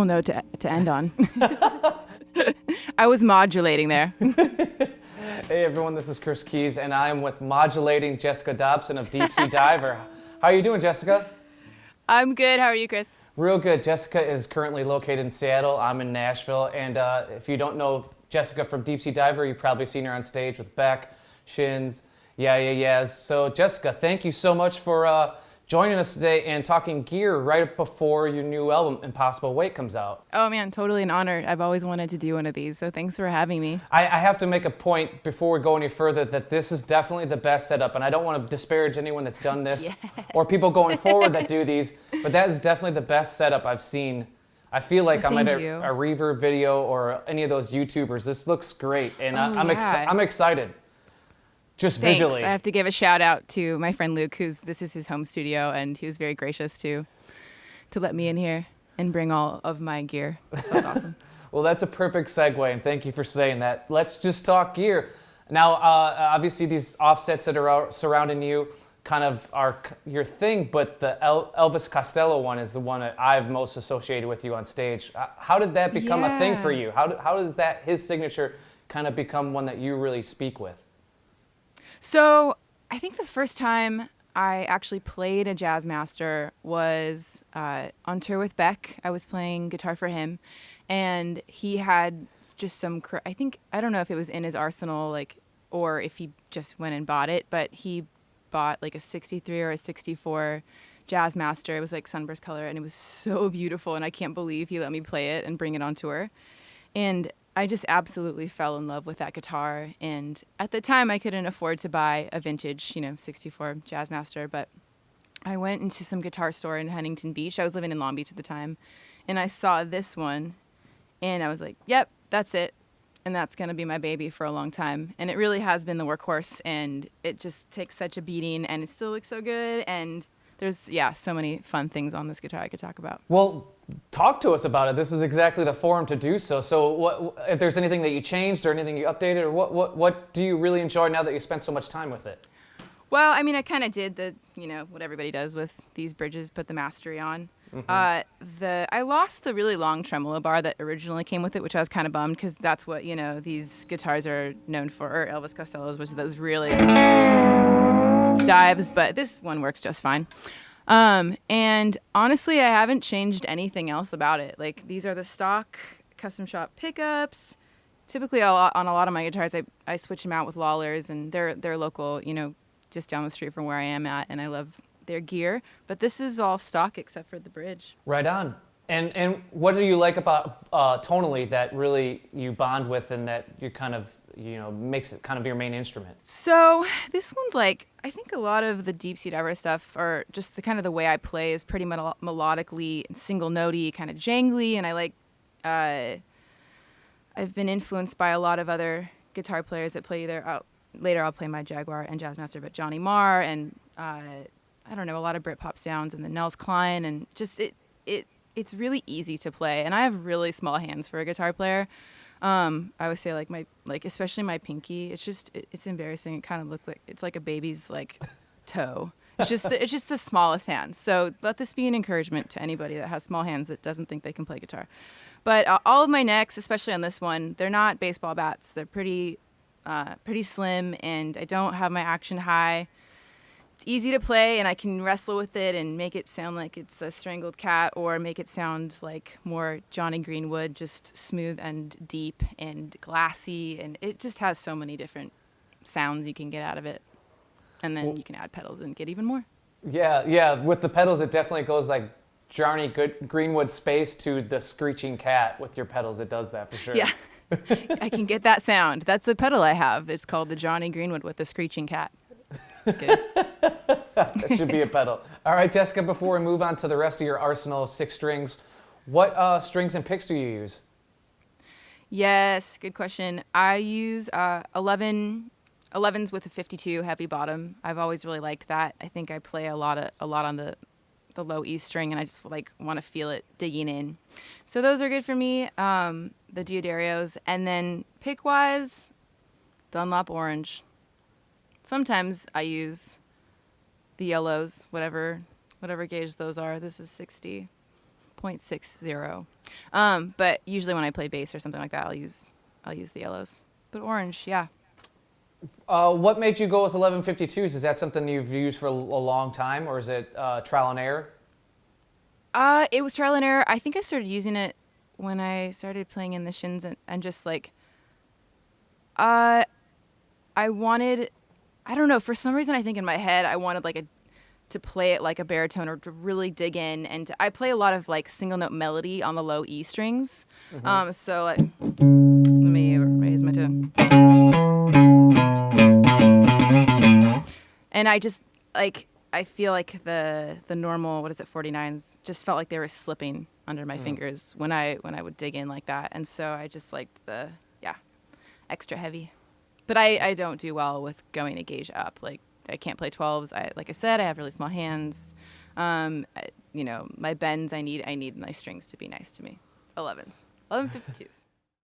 note to end on. I was modulating there. Hey everyone, this is Chris Keys, and I am with modulating Jessica Dobson of Deep Sea Diver. How are you doing, Jessica? I'm good. How are you, Chris? Real good. Jessica is currently located in Seattle. I'm in Nashville, and if you don't know Jessica from Deep Sea Diver, you've probably seen her on stage with Beck, Shins, Yes. So Jessica, thank you so much for joining us today and talking gear right before your new album, Impossible Weight, comes out. Oh man, totally an honor. I've always wanted to do one of these, so thanks for having me. I have to make a point before we go any further that this is definitely the best setup, and I don't want to disparage anyone that's done this Yes. or people going forward that do these, but that is definitely the best setup I've seen. I feel like I'm at a reverb video or any of those YouTubers. This looks great, and I'm excited. Just Thanks. Visually. I have to give a shout out to my friend Luke, this is his home studio, and he was very gracious to let me in here and bring all of my gear. So that's awesome. Well, that's a perfect segue, and thank you for saying that. Let's just talk gear. Now, obviously, these offsets that are surrounding you kind of are your thing, but the Elvis Costello one is the one that I've most associated with you on stage. How did that become a thing for you? How does his signature kind of become one that you really speak with? So I think the first time I actually played a jazz master was on tour with Beck. I was playing guitar for him, and he had just I don't know if it was in his arsenal, or if he just went and bought it, but he bought like a 63 or a 64 jazz master. It was like sunburst color, and it was so beautiful, and I can't believe he let me play it and bring it on tour. And I just absolutely fell in love with that guitar, and at the time I couldn't afford to buy a vintage, 64 Jazzmaster, but I went into some guitar store in Huntington Beach. I was living in Long Beach at the time, and I saw this one, and I was like, yep, that's it, and that's going to be my baby for a long time. And it really has been the workhorse, and it just takes such a beating, and it still looks so good, and there's, so many fun things on this guitar I could talk about. Well, talk to us about it. This is exactly the forum to do so. So what, if there's anything that you changed or anything you updated, or what do you really enjoy now that you spent so much time with it? Well, I mean, I kind of did what everybody does with these bridges, put the mastery on. Mm-hmm. I lost the really long tremolo bar that originally came with it, which I was kind of bummed because that's what, these guitars are known for, or Elvis Costello's, which those really dives, but this one works just fine. And honestly, I haven't changed anything else about it. Like, these are the stock custom shop pickups. Typically, on a lot of my guitars, I switch them out with Lawlers, and they're local, just down the street from where I am at, and I love their gear. But this is all stock except for the bridge. Right on. And what do you like about tonally that really you bond with, and that you kind of makes it kind of your main instrument? So this one's I think a lot of the Deep Sea Diver stuff, or just the kind of the way I play, is pretty melodically single notey, kind of jangly, and I've been influenced by a lot of other guitar players that play later I'll play my Jaguar and Jazzmaster, but Johnny Marr, and I don't know, a lot of Britpop sounds, and the Nels Cline, and just it's really easy to play, and I have really small hands for a guitar player. I would say especially my pinky, it's embarrassing. It kind of looks like it's like a baby's toe. It's just the smallest hands. So let this be an encouragement to anybody that has small hands that doesn't think they can play guitar. But all of my necks, especially on this one, they're not baseball bats. They're pretty slim, and I don't have my action high. It's easy to play, and I can wrestle with it and make it sound like it's a Strangled cat, or make it sound like more Jonny Greenwood, just smooth and deep and glassy, and it just has so many different sounds you can get out of it. And then you can add pedals and get even more. Yeah. With the pedals, it definitely goes like Jonny Greenwood space to the screeching cat. With your pedals, it does that for sure. Yeah, I can get that sound. That's a pedal I have. It's called the Jonny Greenwood with the screeching cat. It's good. That should be a pedal. All right, Jessica, before we move on to the rest of your arsenal of 6 strings, what strings and picks do you use? Yes, good question. I use 11s with a 52 heavy bottom. I've always really liked that. I think I play a lot on the low E string, and I just want to feel it digging in. So those are good for me. The Diodarios, and then pick wise, Dunlop orange. Sometimes I use the yellows, whatever gauge those are. This is 60.5, 0.60. But usually when I play bass or something like that, I'll use the yellows. But orange, yeah. What made you go with 1152s? Is that something you've used for a long time, or is it trial and error? It was trial and error. I think I started using it when I started playing in the Shins, and just like, I wanted, I don't know, for some reason I think in my head I wanted like to play it like a baritone, or to really dig in, and I play a lot of like single note melody on the low E strings. So like, let me raise my tone. And I just like, I feel like the normal, what is it, 49s just felt like they were slipping under my fingers when I would dig in like that. And so I just liked the extra heavy. But I don't do well with going a gauge up. Like, I can't play 12s. Like I said, I have really small hands. My bends, I need my strings to be nice to me. 11s. 1152s.